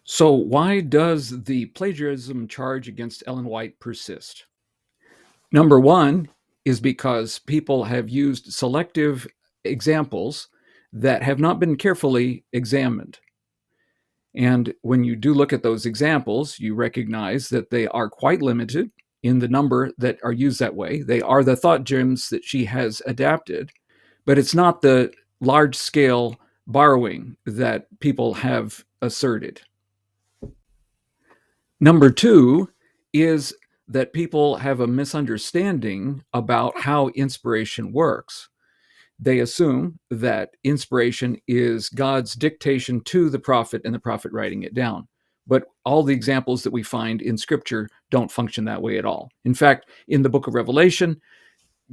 So, why does the plagiarism charge against Ellen White persist? Number one is because people have used selective examples that have not been carefully examined. And when you do look at those examples, you recognize that they are quite limited in the number that are used that way. They are the thought gems that she has adapted, but it's not the large scale borrowing that people have asserted. Number two is that people have a misunderstanding about how inspiration works. They assume that inspiration is God's dictation to the prophet and the prophet writing it down. But all the examples that we find in scripture don't function that way at all. In fact, in the book of Revelation,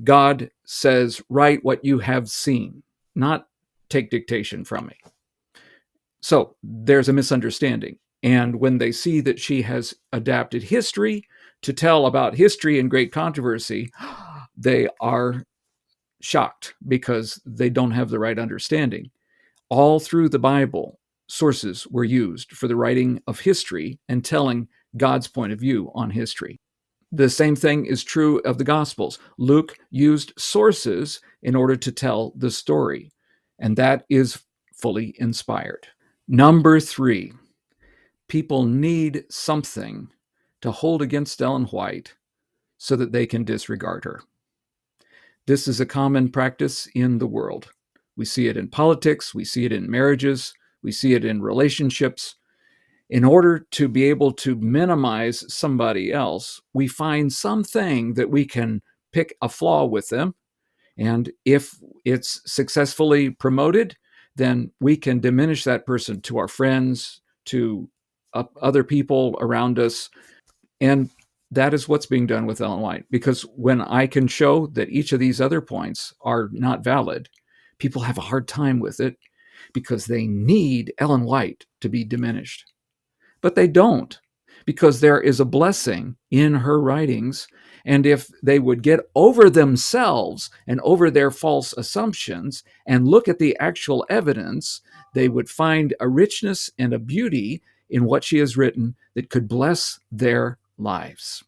God says, write what you have seen, not take dictation from me. So there's a misunderstanding. And when they see that she has adapted history to tell about history and great controversy, they are shocked because they don't have the right understanding. All through the Bible, sources were used for the writing of history and telling God's point of view on history. The same thing is true of the Gospels. Luke used sources in order to tell the story, and that is fully inspired. Number three, people need something to hold against Ellen White so that they can disregard her. This is a common practice in the world. We see it in politics, we see it in marriages, we see it in relationships. In order to be able to minimize somebody else, we find something that we can pick a flaw with them. And if it's successfully promoted, then we can diminish that person to our friends, to other people around us. And that is what's being done with Ellen White. Because when I can show that each of these other points are not valid, people have a hard time with it because they need Ellen White to be diminished. But they don't, because there is a blessing in her writings. And if they would get over themselves and over their false assumptions and look at the actual evidence, they would find a richness and a beauty in what she has written that could bless their lives.